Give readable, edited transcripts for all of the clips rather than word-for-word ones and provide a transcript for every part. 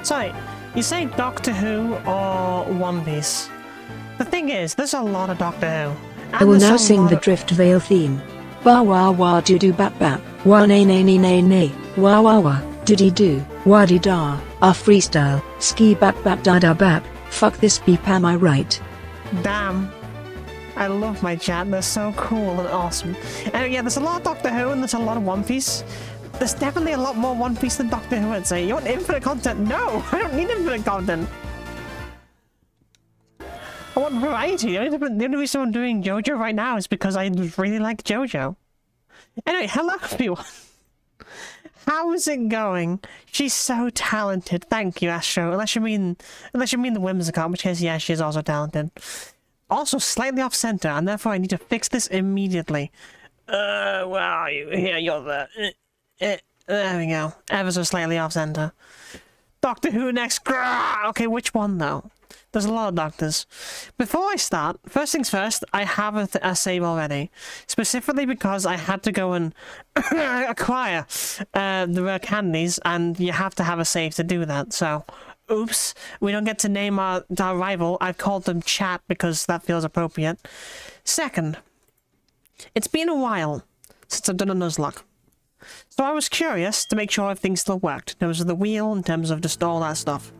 Sorry, you say Doctor Who or One Piece? The thing is, there's a lot of Doctor Who. I will now sing the Drift Veil theme. Wah wah wah doo doo bap bap, wah nay nay nay nay nay, wah wah wah, doody doo, wah dee da, our freestyle, ski bap bap da da bap, fuck this beep am I right? Damn. I love my chat, they're so cool and awesome. And yeah, there's a lot of Doctor Who and there's a lot of One Piece. There's definitely a lot more One Piece than Doctor Who, I'd say. You want infinite content? No! I don't need infinite content! I want variety. The only reason I'm doing JoJo right now is because I really like JoJo. Anyway, hello everyone! How is it going? She's so talented. Thank you, Astro. Unless you mean the Whimsicott, in which case, yeah, she is also talented. Also, slightly off-center, and therefore I need to fix this immediately. Where are you? Here, you're there. There we go. Ever so slightly off-center. Doctor Who next. Grrr! Okay, which one, though? There's a lot of doctors. Before I start, first things first, I have a save already. Specifically because I had to go and acquire the rare candies, and you have to have a save to do that, so... Oops, we don't get to name our rival. I've called them Chat because that feels appropriate. Second, it's been a while since I've done a Nuzlocke. So I was curious to make sure everything still worked, in terms of the wheel, in terms of just all that stuff.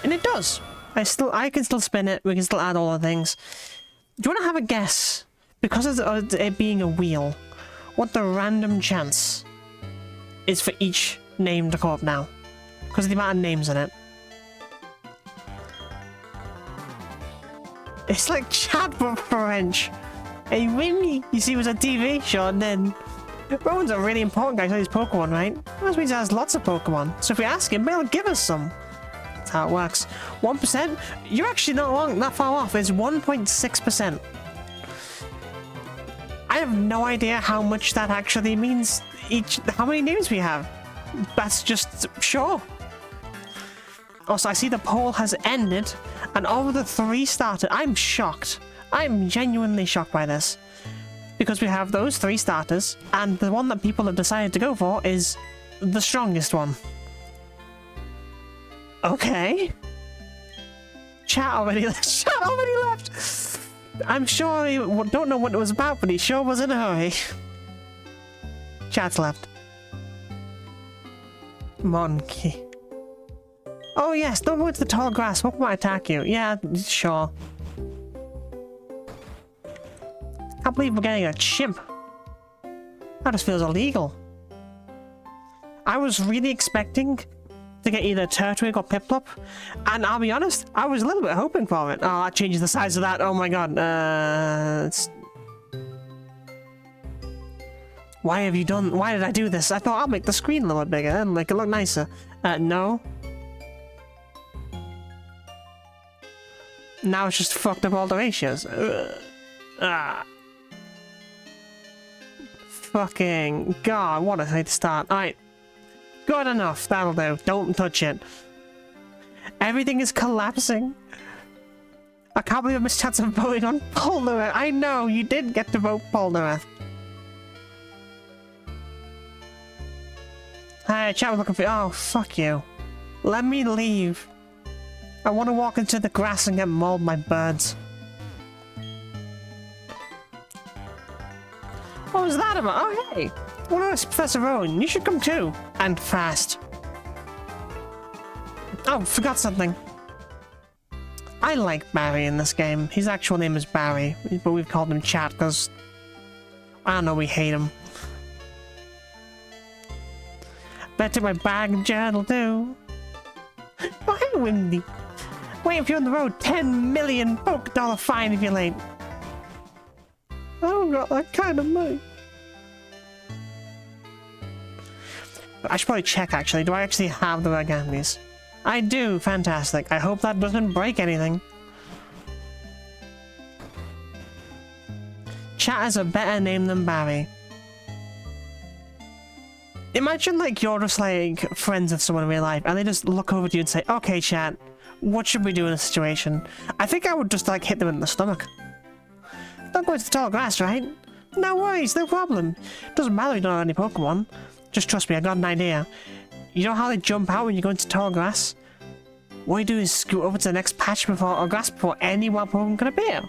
And it does. I can still spin it, we can still add all the things. Do you want to have a guess, because of it being a wheel, what the random chance is for each name to come up now? Because of the amount of names in it. It's like chat but French. Hey, Winnie, you see, it was a TV show, and then Rowan's a really important guy, so he's Pokemon, right? That means he has lots of Pokemon. So if we ask him, he'll give us some. That's how it works. 1%? You're actually not far off. It's 1.6%. I have no idea how much that actually means. How many names we have? That's just sure. Also, I see the poll has ended, and of the 3 started, I'm shocked. I'm genuinely shocked by this. Because we have those 3 starters, and the one that people have decided to go for is the strongest one. Okay. Chat already left. I'm sure he don't know what it was about, but he sure was in a hurry. Chat's left. Monkey. Oh yes, don't go into the tall grass. What might attack you? Yeah, sure. Can't believe we're getting a chimp. That just feels illegal. I was really expecting to get either Turtwig or Piplup, and I'll be honest, I was a little bit hoping for it. Oh, that changes the size of that. Oh my god. Why did I do this? I thought I'll make the screen a little bit bigger and make it look nicer. No. Now it's just fucked up all the ratios. Fucking god, what a way to start. Alright. Good enough, that'll do. Don't touch it. Everything is collapsing. I can't believe I missed chance of voting on Polnareff. I know, you did get to vote Polnareff. Hey, chat was looking for- oh, fuck you. Let me leave. I want to walk into the grass and get mauled by birds. What was that about? Oh, hey! What else, Professor Rowan? You should come too. And fast. Oh, forgot something. I like Barry in this game. His actual name is Barry, but we've called him Chat because, I don't know, we hate him. Better take my bag and journal too. Oh, hey, Windy. Wait, if you're on the road, 10 million poke dollar fine if you're late. I don't got that kind of money. I should probably check, actually. Do I actually have the rare candies? I do. Fantastic. I hope that doesn't break anything. Chat has a better name than Barry. Imagine, like, you're just, like, friends with someone in real life, and they just look over to you and say, okay, Chat, what should we do in this situation? I think I would just, like, hit them in the stomach. Don't go into the tall grass, right? No worries, no problem. Doesn't matter if you don't have any Pokemon. Just trust me, I got an idea. You know how they jump out when you go into tall grass? What you do is scoot over to the next patch before or grass before any wild Pokemon can appear.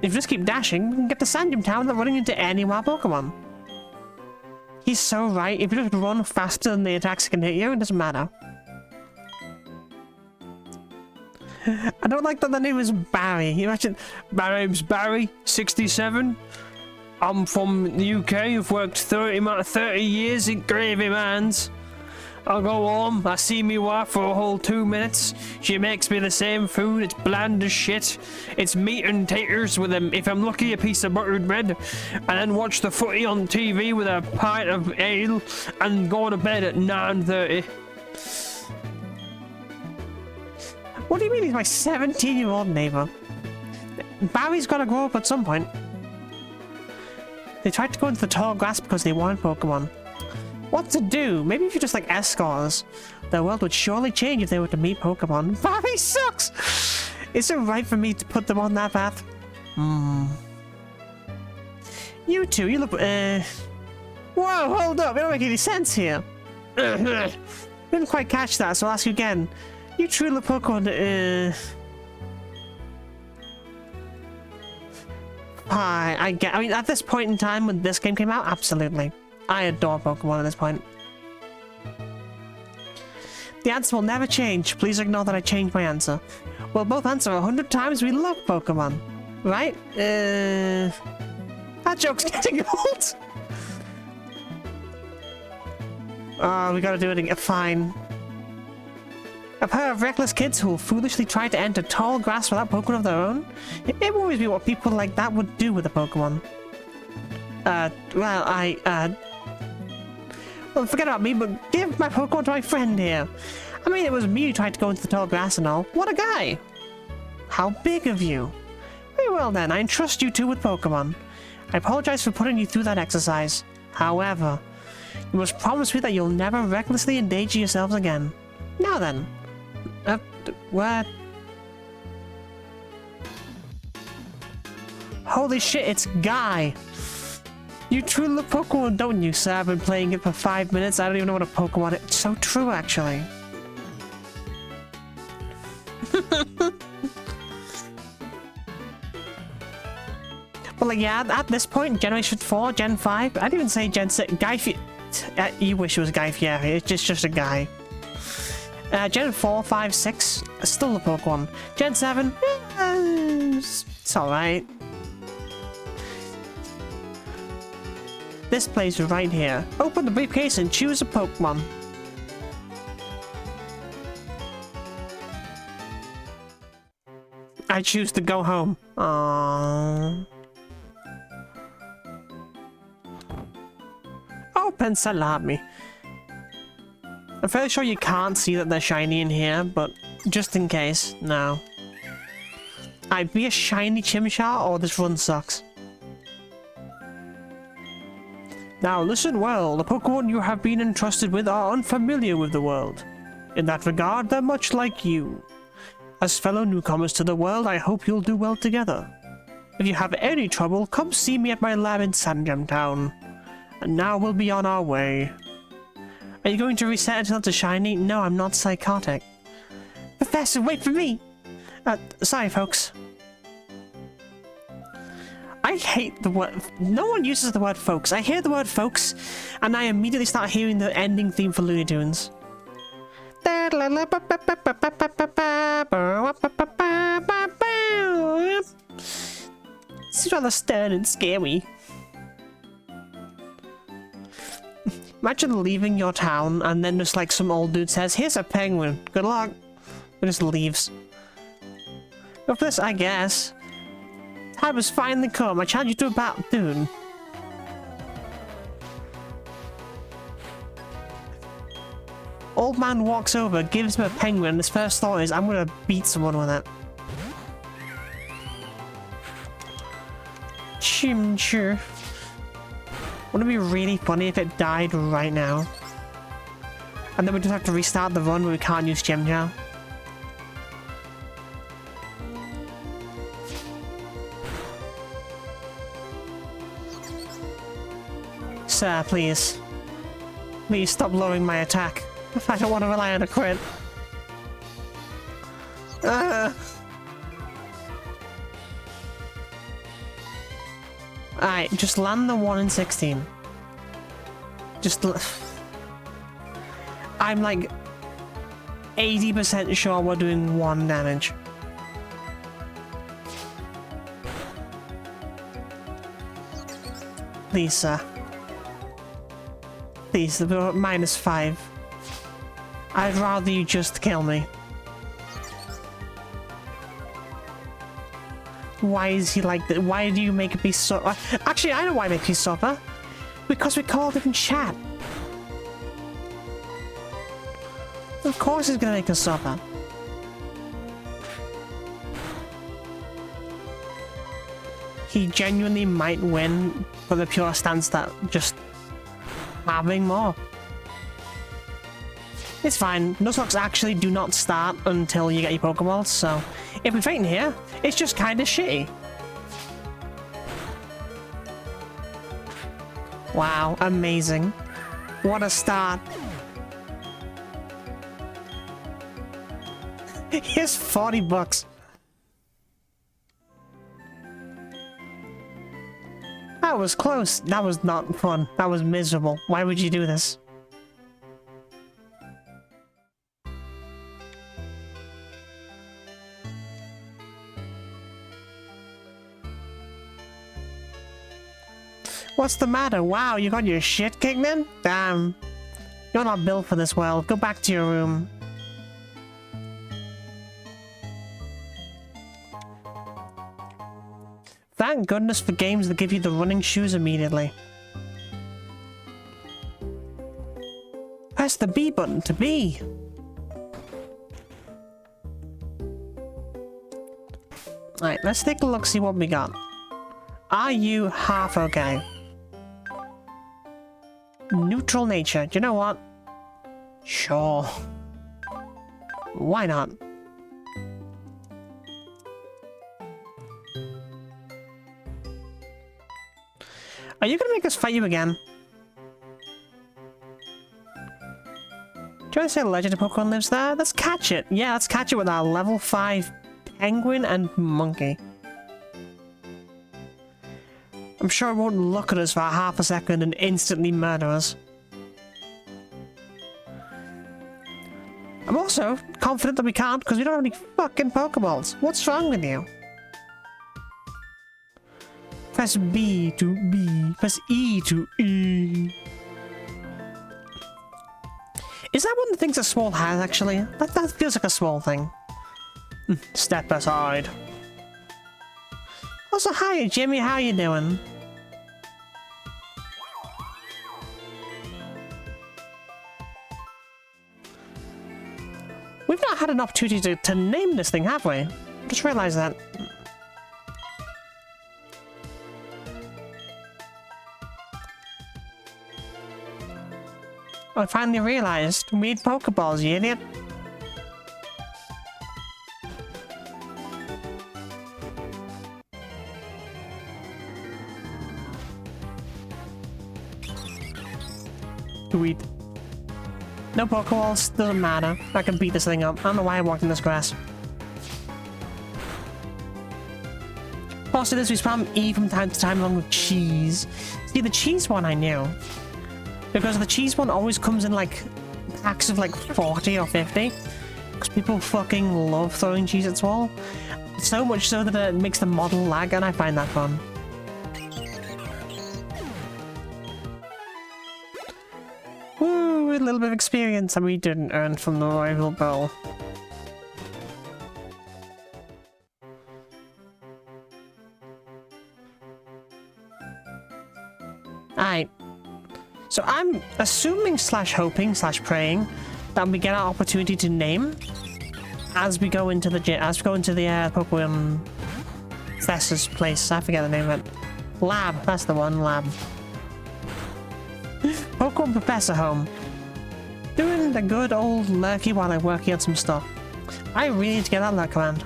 If you just keep dashing, you can get to Sand Gym Town without running into any wild Pokemon. He's so right. If you just run faster than the attacks can hit you, it doesn't matter. I don't like that the name is Barry. You imagine, my name's Barry, 67. I'm from the UK. I've worked 30 years in gravy mines. I go home, I see me wife for a whole 2 minutes. She makes me the same food, it's bland as shit. It's meat and taters with if I'm lucky, a piece of buttered bread. And then watch the footy on TV with a pint of ale and go to bed at 9:30. What do you mean he's my 17-year-old neighbor? Barry's gotta grow up at some point. They tried to go into the tall grass because they wanted Pokemon. What to do? Maybe if you just like escort us, the world would surely change if they were to meet Pokemon. Barry sucks! Is it right for me to put them on that path? You two, you look... Whoa, hold up, it don't make any sense here. Didn't quite catch that, so I'll ask you again. You truly look Pokemon, I mean, at this point in time when this game came out, absolutely. I adore Pokemon at this point. The answer will never change. Please ignore that I changed my answer. We'll both answer 100 times we love Pokemon. Right? That joke's getting old. Oh, we gotta do it again. Fine. A pair of reckless kids who will foolishly try to enter tall grass without Pokemon of their own? It worries me what people like that would do with a Pokemon. Well, forget about me, but give my Pokemon to my friend here. I mean, it was me who tried to go into the tall grass and all. What a guy! How big of you. Very well then, I entrust you two with Pokemon. I apologize for putting you through that exercise. However, you must promise me that you'll never recklessly endanger yourselves again. Now then. What? Holy shit, it's Guy! You truly love Pokemon, don't you, sir? I've been playing it for 5 minutes. I don't even know what a Pokemon is. It's so true, actually. But like, yeah, at this point, Generation 4, Gen 5, I'd even say Gen 6. You wish it was Guy Fieri. It's just a guy. Gen 4, 5, 6, still a Pokemon. Gen 7, it's alright. This place right here. Open the briefcase and choose a Pokemon. I choose to go home. Aww. Open salami. I'm fairly sure you can't see that they're shiny in here, but just in case, no. I'd be a shiny Chimchar or this run sucks. Now listen well, the Pokemon you have been entrusted with are unfamiliar with the world. In that regard, they're much like you. As fellow newcomers to the world, I hope you'll do well together. If you have any trouble, come see me at my lab in Sand Gym Town. And now we'll be on our way. Are you going to reset until it's shiny? No, I'm not psychotic. Professor, wait for me! Sorry, folks. I hate the word... No one uses the word folks. I hear the word folks, and I immediately start hearing the ending theme for Looney Tunes. It's rather stern and scary. Imagine leaving your town and then just like some old dude says, here's a penguin, good luck. And just leaves. Go for this, I guess. Time has finally come. I challenge you to a battle, dude. Old man walks over, gives him a penguin, and his first thought is, I'm gonna beat someone with it. Chimchar. Wouldn't it be really funny if it died right now? And then we just have to restart the run where we can't use Chimchar. Sir, please. Please stop lowering my attack. I don't want to rely on a crit. Alright, just land the 1 in 16. I'm like 80% sure we're doing 1 damage. Please, sir. Please, we're at -5. I'd rather you just kill me. Why is he like that? Why do you make me so... Actually, I know why I make you suffer. Because we called it in chat. Of course he's gonna make us suffer. He genuinely might win for the pure stance that just having more. It's fine. Nuzlocks actually do not start until you get your Pokeballs, so if we're fighting here, it's just kind of shitty. Wow, amazing. What a start. Here's 40 bucks. That was close. That was not fun. That was miserable. Why would you do this? What's the matter? Wow, you got your shit kicked in? Damn. You're not built for this world. Go back to your room. Thank goodness for games that give you the running shoes immediately. Press the B button to B. Alright, let's take a look, see what we got. Are you half okay? Neutral nature. Do you know what? Sure. Why not? Are you gonna make us fight you again? Do you want to say Legend of Pokemon lives there? Let's catch it. Yeah, let's catch it with our level 5 penguin and monkey. I'm sure it won't look at us for half a second and instantly murder us. I'm also confident that we can't because we don't have any fucking Pokeballs. What's wrong with you? Press B to B. Press E to E. Is that one of the things a small has, actually? That feels like a small thing. Step aside. Also, hi, Jimmy. How you doing? We've not had an opportunity to name this thing, have we? Just realized that. I finally realized we need Pokeballs, you idiot. Sweet. No Pokeballs, doesn't matter. I can beat this thing up. I don't know why I walked in this grass. Also, this we spam E from time to time along with cheese. See, the cheese one I knew. Because the cheese one always comes in like packs of like 40 or 50. Because people fucking love throwing cheese at wall. So much so that it makes the model lag, and I find that fun. Woo, a little bit of experience that we didn't earn from the rival bowl. Alright. So I'm assuming slash hoping slash praying that we get our opportunity to name as we go into the Pokemon Professor's place. I forget the name of it. Lab, that's the one, lab. Pokemon Professor home. Doing the good old lurky while I'm working on some stuff. I really need to get that lurk command.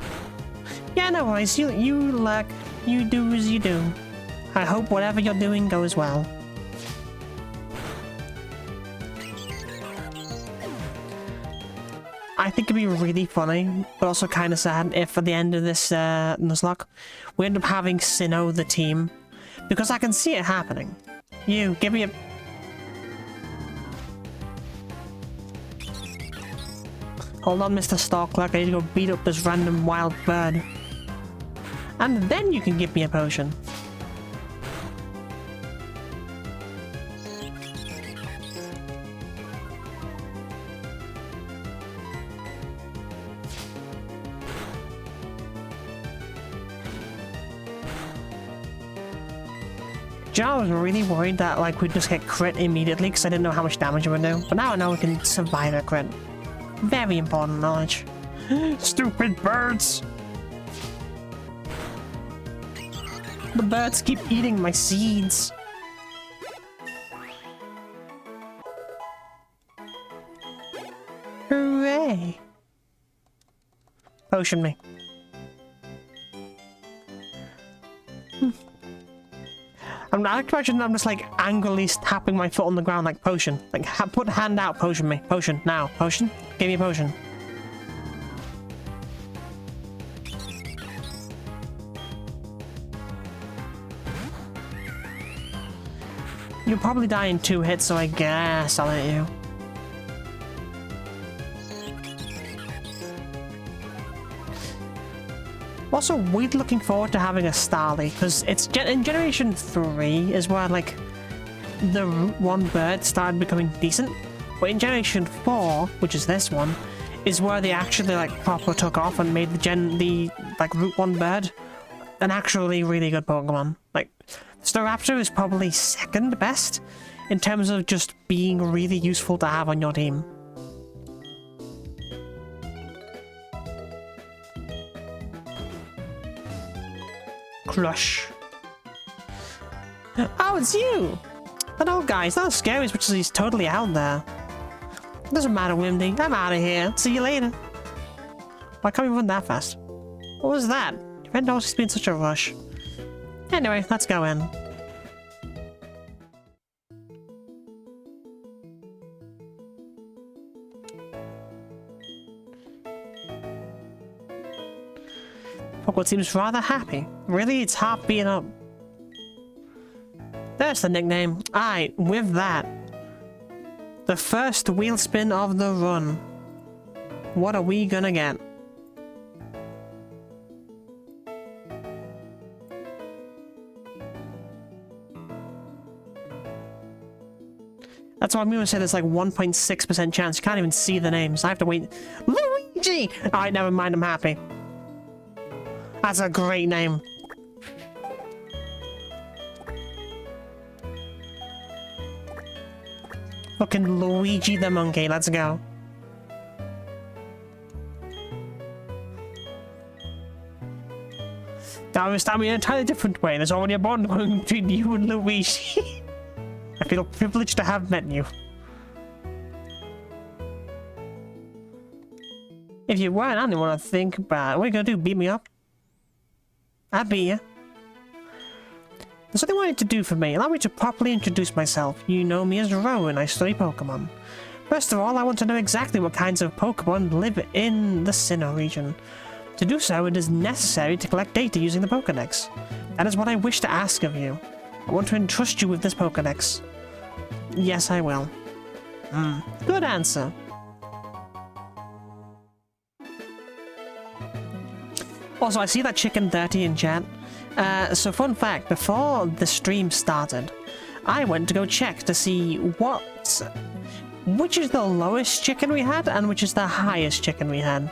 Yeah, no worries, you lurk, you do as you do. I hope whatever you're doing goes well. I think it'd be really funny, but also kind of sad if at the end of this Nuzlocke, we end up having Sinnoh the team, Because I can see it happening. You, give me a... Hold on, Mr. Starclerk, I need to go beat up this random wild bird. And then you can give me a potion. I was really worried that like we'd just get crit immediately because I didn't know how much damage it would do. But now I know we can survive a crit. Very important knowledge. Stupid birds! The birds keep eating my seeds. Hooray! Potion me. I can imagine I'm just like angrily tapping my foot on the ground like potion. Like put hand out, potion me. Potion, now. Potion? Give me a potion. You'll probably die in 2 hits, so I guess I'll hit you. Also, we're looking forward to having a Starly, because it's in Generation 3 is where, like, the Route 1 bird started becoming decent. But in Generation 4, which is this one, is where they actually, like, proper took off and made the Route 1 bird an actually really good Pokemon. Like, Staraptor is probably second best in terms of just being really useful to have on your team. Crush. Oh, it's you! That old guy's not as scary as much as he's totally out there. Doesn't matter, Wimdy. I'm out of here. See you later. Why can't we run that fast? What was that? Your friend always been such a rush. Anyway, let's go in. Pokemon seems rather happy. Really, it's heart beating up. There's the nickname. Aye, with that. The first wheel spin of the run. What are we gonna get? That's what I'm gonna say. There's like 1.6% chance. You can't even see the names. I have to wait. Luigi! Alright, never mind. I'm happy. That's a great name. Fucking Luigi the monkey. Let's go. Now we're starting in an entirely different way. There's already a bond going between you and Luigi. I feel privileged to have met you. If you weren't, I don't want to think about it. What are you gonna do? Beat me up? I'll beat you. There's something I wanted to do for me. Allow me to properly introduce myself. You know me as Rowan. I study Pokemon. First of all, I want to know exactly what kinds of Pokemon live in the Sinnoh region. To do so, it is necessary to collect data using the Pokedex. That is what I wish to ask of you. I want to entrust you with this Pokedex. Yes, I will. Good answer. Also, I see that chicken 30 in chat. So fun fact, before the stream started, I went to go check to see which is the lowest chicken we had and which is the highest chicken we had.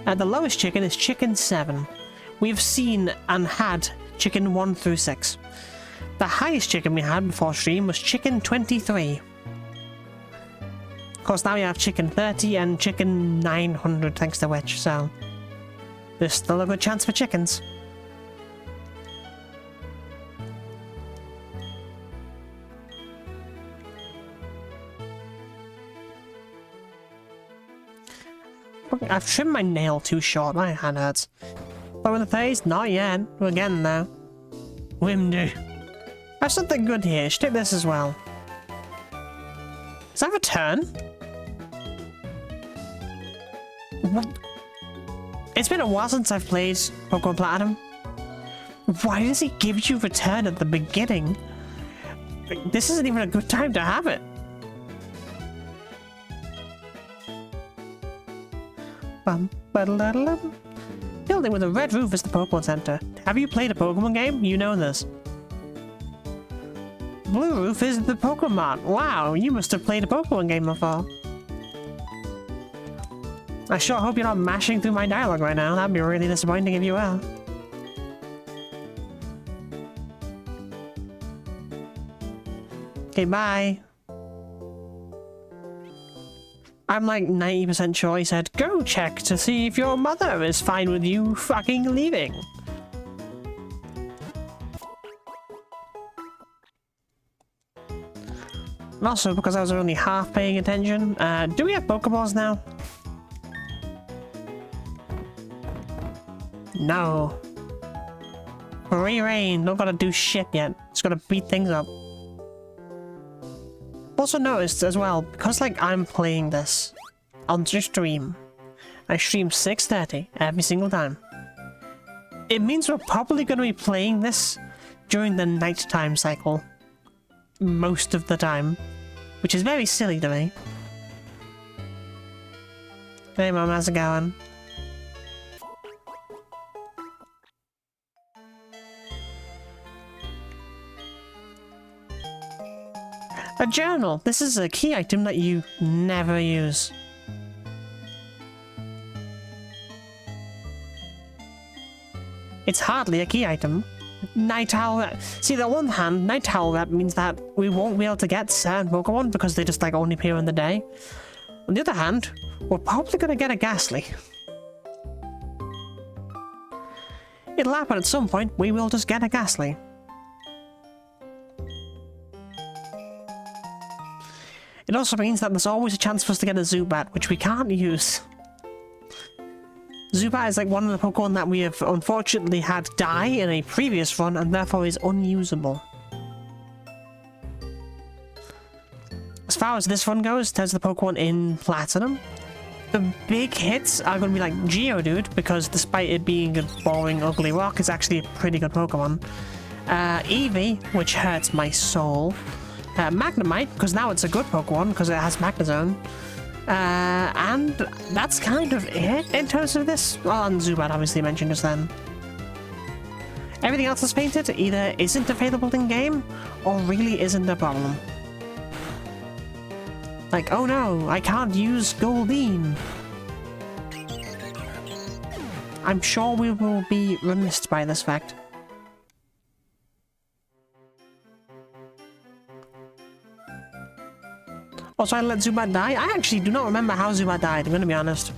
The lowest chicken is chicken 7. We've seen and had chicken 1 through 6. The highest chicken we had before stream was chicken 23. Of course, now we have chicken 30 and chicken 900 thanks to which, so there's still a good chance for chickens. I've trimmed my nail too short. My hand hurts. Blow in the face? Not yet. We're getting there. Wimdu. I have something good here. Should take this as well. Does that have a turn? What? It's been a while since I've played Pokemon Platinum. Why does he give you return at the beginning? This isn't even a good time to have it. Building with a red roof is the Pokemon Center. Have you played a Pokemon game? You know this. Blue roof is the Pokemon. Wow, you must have played a Pokemon game before. I sure hope you're not mashing through my dialogue right now. That'd be really disappointing if you were. Okay, bye. I'm like 90% sure he said, go check to see if your mother is fine with you fucking leaving. And also, because I was only half paying attention, do we have Pokeballs now? No. Free reign, don't gotta do shit yet. Just gotta beat things up. Also noticed as well, because like I'm playing this on stream, I stream 6:30 every single time. It means we're probably going to be playing this during the nighttime cycle most of the time, which is very silly to me. Hey mom, how's it going? A journal. This is a key item that you never use. It's hardly a key item. Night Owl Rep. See, on one hand, Night Owl Rep means that we won't be able to get certain Pokemon because they just like only appear in the day. On the other hand, we're probably gonna get a Ghastly. It'll happen at some point, we will just get a Ghastly. It also means that there's always a chance for us to get a Zubat, which we can't use. Zubat is like one of the Pokemon that we have unfortunately had die in a previous run and therefore is unusable. As far as this run goes, there's the Pokemon in Platinum. The big hits are going to be like Geodude, because despite it being a boring, ugly rock, it's actually a pretty good Pokemon. Eevee, which hurts my soul. Magnemite, because now it's a good Pokemon, because it has Magnezone. And that's kind of it in terms of this. Well, and Zubat obviously mentioned just then. Everything else that's painted either isn't available in game, or really isn't a problem. Like, oh no, I can't use Goldeen. I'm sure we will be remiss by this fact. Also, I let Zubat die? I actually do not remember how Zubat died, I'm gonna be honest.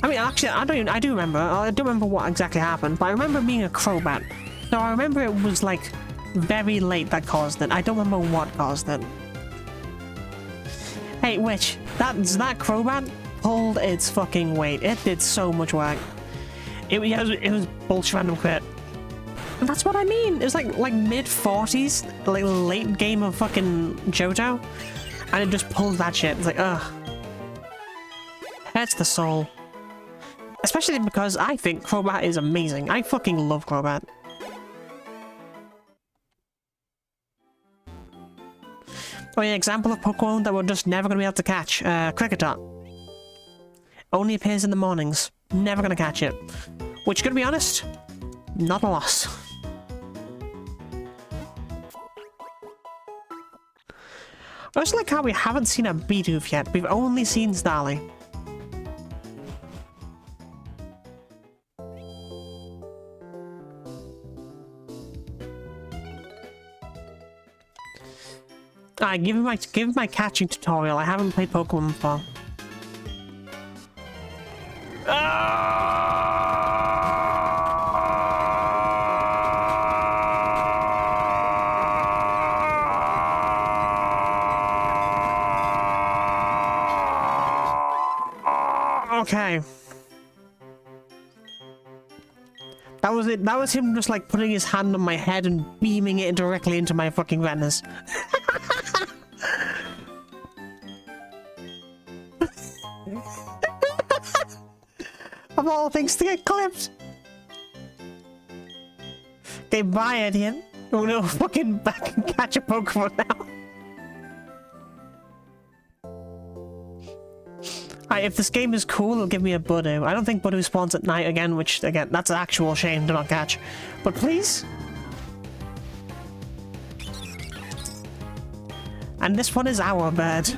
I mean, actually, I do remember. I don't remember what exactly happened, but I remember being a Crobat. So I remember it was, like, very late that caused it. I don't remember what caused it. Hey, Witch, that Crobat pulled its fucking weight. It did so much work. It was bullshit random crit. And that's what I mean. It was like mid-40s, like late game of fucking Johto, and it just pulls that shit. It's like, ugh. Hurts the soul. Especially because I think Crobat is amazing. I fucking love Crobat. Oh yeah, example of Pokemon that we're just never going to be able to catch. Kricketot. Only appears in the mornings. Never going to catch it. Which, gonna be honest, not a loss. I also like how we haven't seen a Bidoof yet. We've only seen Starly. Alright, give him my catching tutorial. I haven't played Pokemon before. Okay. That was it. That was him just like putting his hand on my head and beaming it directly into my fucking retinas. Of all things to get clipped. Okay, bye, idiot. Oh no, fucking back and catch a Pokemon now. Alright, if this game is cool, it'll give me a Budu. I don't think Budu spawns at night again, which, again, that's an actual shame to not catch. But please? And this one is our bird.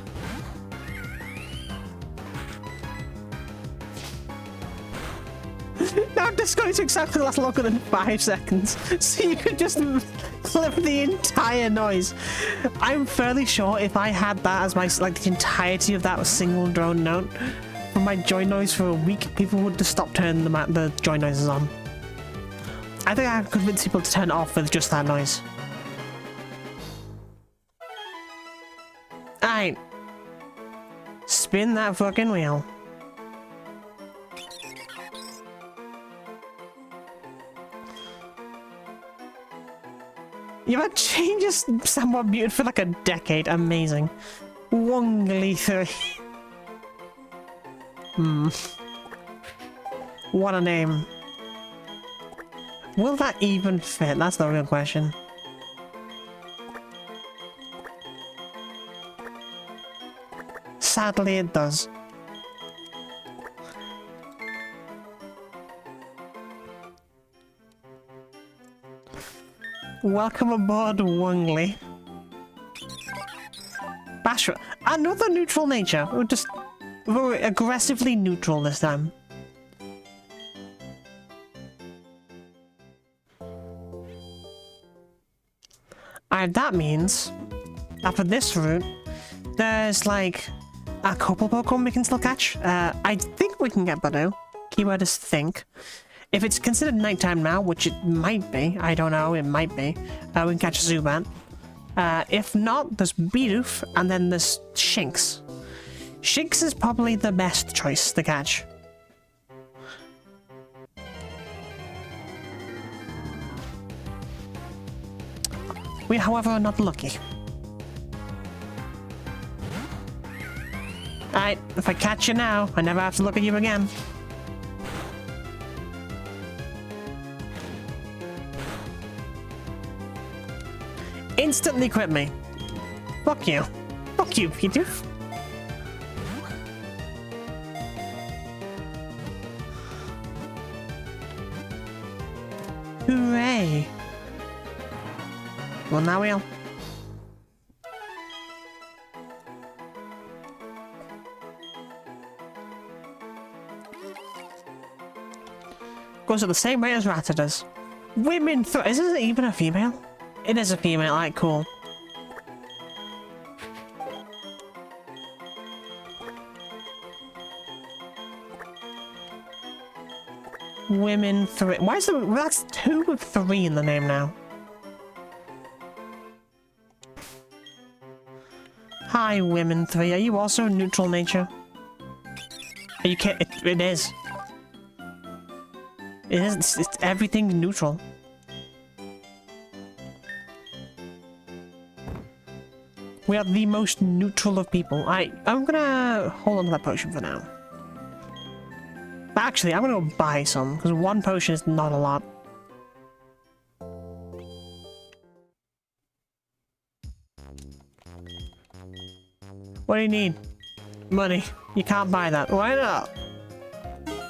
Now this going to exactly last longer than 5 seconds, so you could just clip the entire noise. I'm fairly sure if I had that as my, like, the entirety of that single drone note for my joy noise for a week, people would just stop turning the joy noises on. I think I could convince people to turn it off with just that noise. Alright. Spin that fucking wheel. You've had changes somewhat muted for like a decade. Amazing. Wongly 3. What a name. Will that even fit? That's the real question. Sadly, it does. Welcome aboard, Wongley. Bashra. Another neutral nature. We're aggressively neutral this time. And that means that for this route, there's like a couple Pokemon we can still catch. I think we can get Budu. Keyword is think. If it's considered nighttime now, which it might be, I don't know, it might be, we can catch Zubat. If not, there's Bidoof, and then there's Shinx. Shinx is probably the best choice to catch. We, however, are not lucky. Alright, if I catch you now, I never have to look at you again. Instantly quit me. Fuck you. Fuck you, Bidoof. Hooray. Well, now we'll. Goes at the same rate as Rattata does. Women is this even a female? It is a female, like, cool. Women 3. Why is there? That's 2 of 3 in the name now. Hi, Women 3. Are you also neutral nature? Are you kidding? It is. It is. It's everything neutral. We are the most neutral of people. I'm gonna hold on to that potion for now. But actually, I'm gonna go buy some, because 1 potion is not a lot. What do you need? Money. You can't buy that. Why not?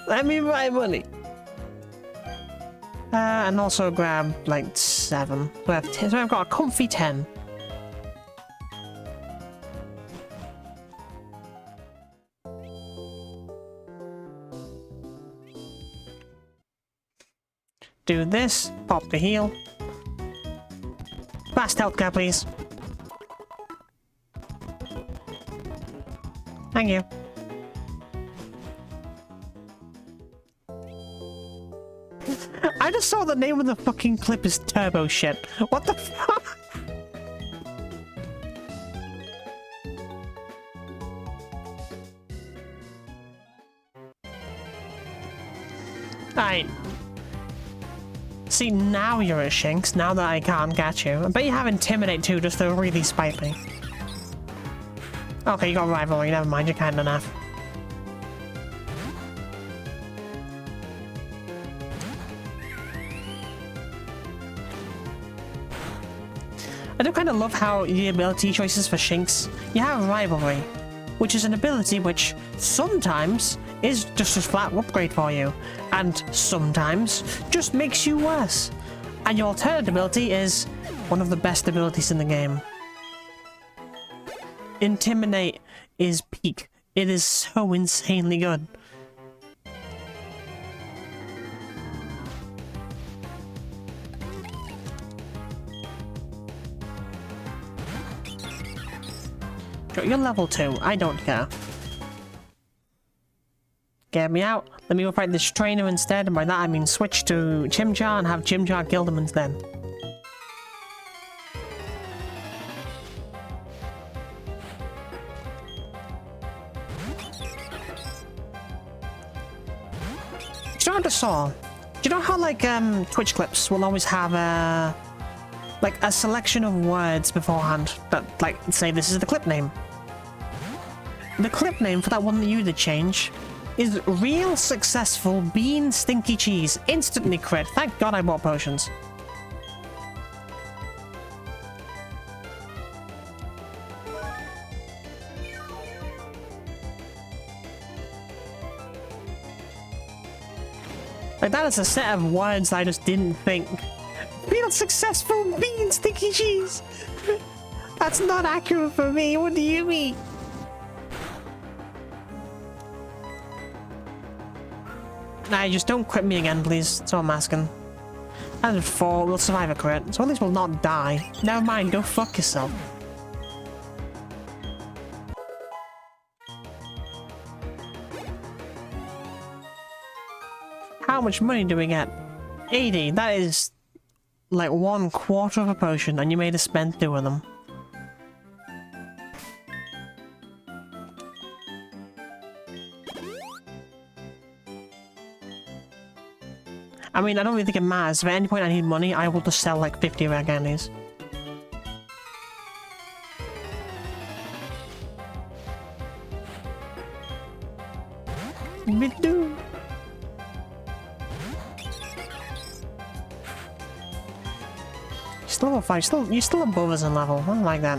Let me buy money. And also grab, like, 7. So I've got a comfy 10. Do this, pop the heal. Fast healthcare, please. Thank you. I just saw the name of the fucking clip is Turbo Shit. What the fuck? Alright. See, now you're a Shinx, now that I can't catch you. I bet you have Intimidate too, just to really spite me. Okay, you got Rivalry, never mind, you're kind enough. I do kind of love how the ability choices for Shinx, you have Rivalry, which is an ability which sometimes is just a flat upgrade for you, and sometimes just makes you worse. And your alternate ability is one of the best abilities in the game. Intimidate is peak. It is so insanely good. You're level 2. I don't care. Get me out. Let me go fight this trainer instead, and by that I mean switch to Chimchar and have Chimchar kill them instead. Do you know what I saw? Do you know how like Twitch clips will always have like a selection of words beforehand that like say this is the clip name? The clip name for that one that you did change is Real Successful Bean Stinky Cheese. Instantly crit. Thank God I bought potions. Like that is a set of words I just didn't think. Real Successful Bean Stinky Cheese. That's not accurate for me. What do you mean? Nah, just don't crit me again, please. That's all I'm asking. And 4, we'll survive a crit, so at least we'll not die. Never mind, go fuck yourself. How much money do we get? 80. That is like 1/4 of a potion, and you made us spend 2 of them. I mean, I don't really think it matters. If at any point I need money, I will just sell like 50 rare candies. Bidoo. Still level 5. You're still above us in level. I don't like that.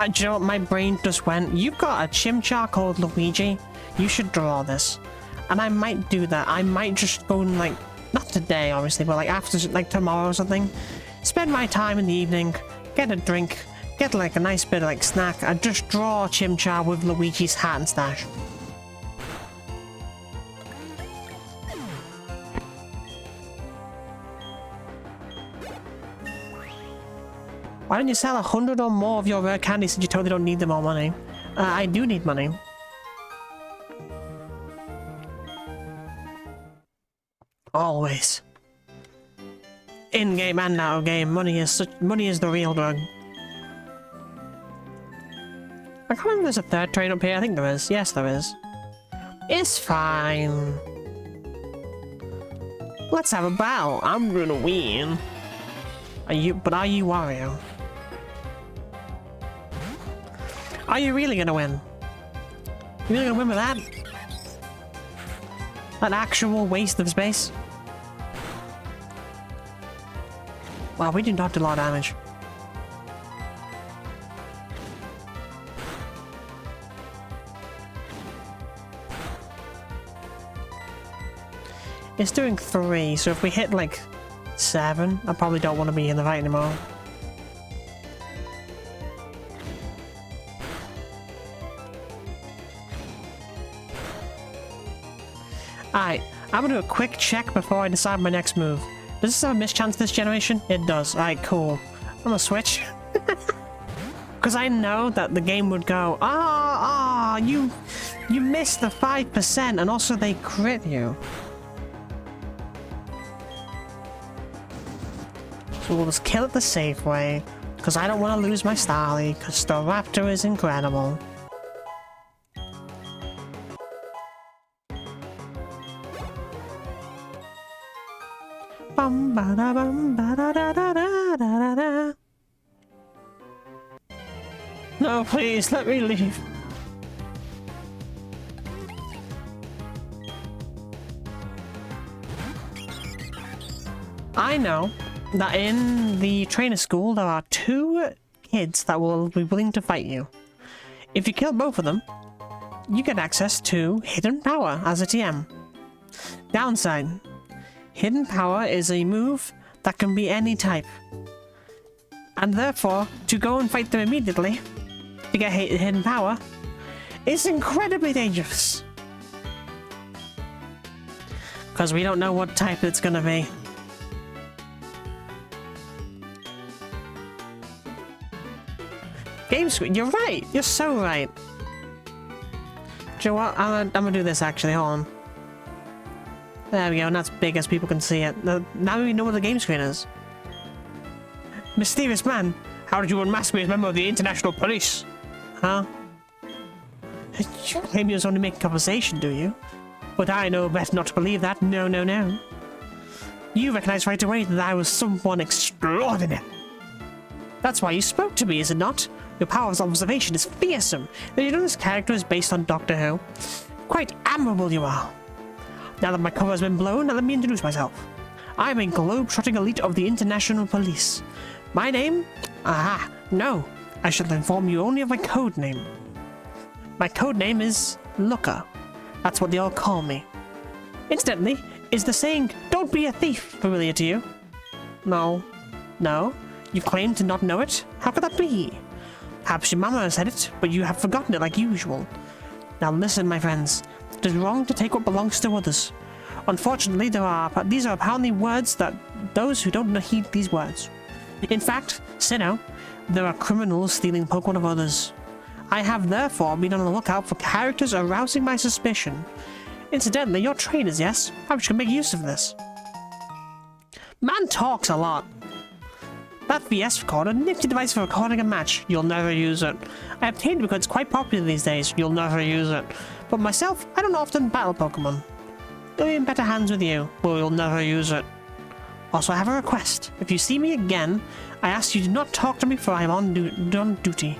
Do you know what? My brain just went, you've got a Chimchar called Luigi. You should draw this. And I might do that. I might just go and like, not today obviously, but like after, like tomorrow or something. Spend my time in the evening, get a drink, get like a nice bit of like snack, and just draw Chimchar with Luigi's hat and stash. Why don't you sell 100 or more of your rare candies since you totally don't need the more money? I do need money. Always. In-game and out-of-game, money is the real drug. I can't remember if there's a third train up here. I think there is. Yes, there is. It's fine. Let's have a battle. I'm gonna win. Are you Wario? Are you really gonna win? You really gonna win with that? An actual waste of space? Wow, we did not do a lot of damage. It's doing 3, so if we hit like 7, I probably don't want to be in the fight anymore. Alright, I'm gonna do a quick check before I decide my next move. Does this have a mischance this generation? It does. Alright, cool. I'm gonna switch. Because I know that the game would go, you missed the 5% and also they crit you. So we'll just kill it the safe way, because I don't want to lose my Starly, because the Raptor is incredible. Bum ba da bum ba da da da da da da. No, please, let me leave. I know that in the trainer school there are 2 kids that will be willing to fight you. If you kill both of them, you get access to Hidden Power as a TM. Downside: Hidden Power is a move that can be any type. And therefore, to go and fight them immediately to get Hidden Power is incredibly dangerous. Because we don't know what type it's gonna be. Game screen, you're right! You're so right! Do you know what? I'm gonna do this actually, hold on. There we go, and that's big as people can see it. Now we know what the game screen is. Mysterious man, how did you unmask me as a member of the International Police? Huh? You claim you was only making conversation, do you? But I know best not to believe that. No, no, no. You recognized right away that I was someone extraordinary. That's why you spoke to me, is it not? Your power of observation is fearsome. Did you know this character is based on Doctor Who? Quite admirable you are. Now that my cover has been blown, let me introduce myself. I'm a globe-trotting elite of the International Police. My name? Aha, no. I shall inform you only of my code name. My code name is Looker. That's what they all call me. Incidentally, is the saying, "Don't be a thief," familiar to you? No. No? You claim to not know it? How could that be? Perhaps your mama said it, but you have forgotten it like usual. Now listen, my friends. It is wrong to take what belongs to others. Unfortunately, these are apparently words that those who don't heed these words. In fact, Sinnoh, there are criminals stealing Pokemon of others. I have therefore been on the lookout for characters arousing my suspicion. Incidentally, you're trainers, yes? Perhaps you can make use of this. Man talks a lot. That VS recorder, nifty device for recording a match. You'll never use it. I obtained it because it's quite popular these days. You'll never use it. But myself, I don't often battle Pokemon. You'll be in better hands with you, but you'll never use it. Also, I have a request. If you see me again, I ask you to not talk to me for I am on duty.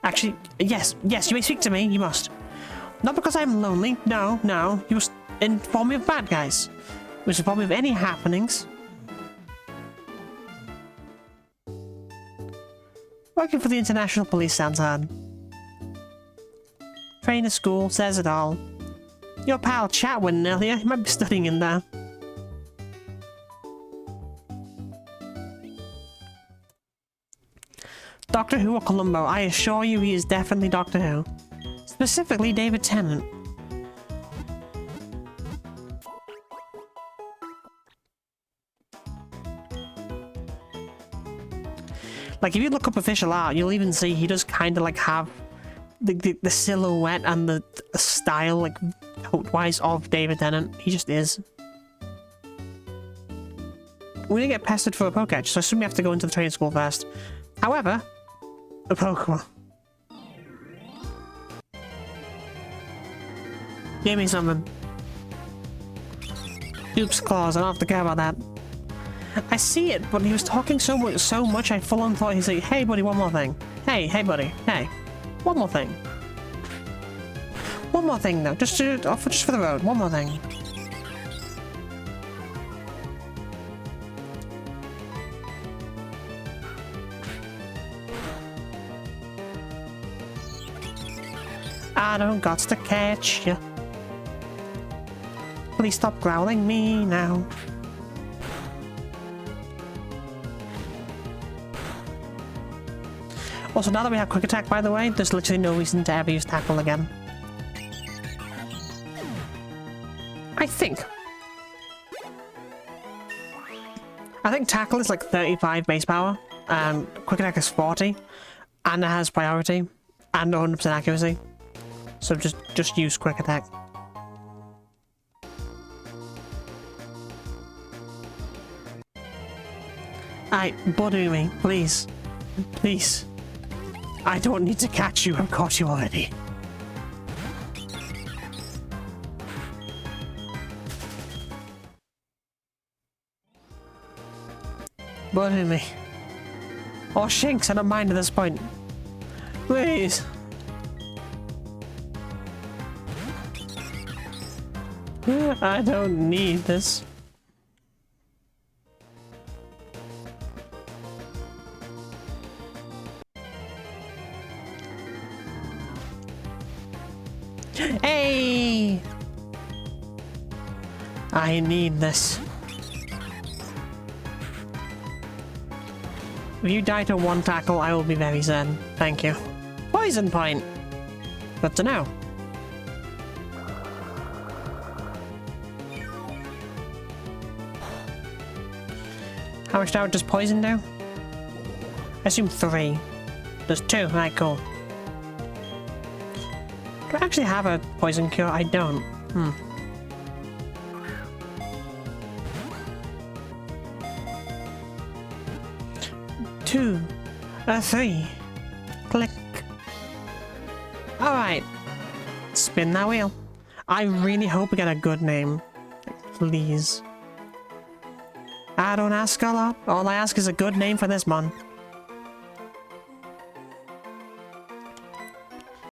Actually, yes, you may speak to me, you must. Not because I am lonely, no, you must inform me of bad guys. You must inform me of any happenings. Working for the International Police sounds hard. Trainer school says it all. Your pal Chat went in earlier, he might be studying in there. Doctor Who or Columbo, I assure you he is definitely Doctor Who. Specifically David Tennant. Like, if you look up official art, you'll even see he does kind of like have the silhouette and the style, like, coat-wise of David Tennant. He just is. We didn't get pestered for a Pokédex, so I assume we have to go into the training school first. However, a Pokemon. Give me something. Oops, claws, I don't have to care about that. I see it, but he was talking so much I full on thought he's like, hey buddy, one more thing. Hey buddy, hey. One more thing. One more thing though, just for the road, one more thing. I don't got to catch ya. Please stop growling me now. Also, now that we have Quick Attack, by the way, there's literally no reason to ever use Tackle again. I think Tackle is like 35 base power, and Quick Attack is 40, and it has priority, and 100% accuracy. So just use Quick Attack. Alright, bother me, please. Please. I don't need to catch you, I've caught you already. Bother me. Or Shinx, I don't mind at this point. Please. I don't need this. Hey! I need this. If you die to one tackle, I will be very sad. Thank you. Poison point! Good to know. How much damage does poison do? I assume 3. There's 2. Alright, cool. Do I actually have a poison cure? I don't. 2. 3. Click. Alright. Spin that wheel. I really hope we get a good name. Please. I don't ask a lot. All I ask is a good name for this mon.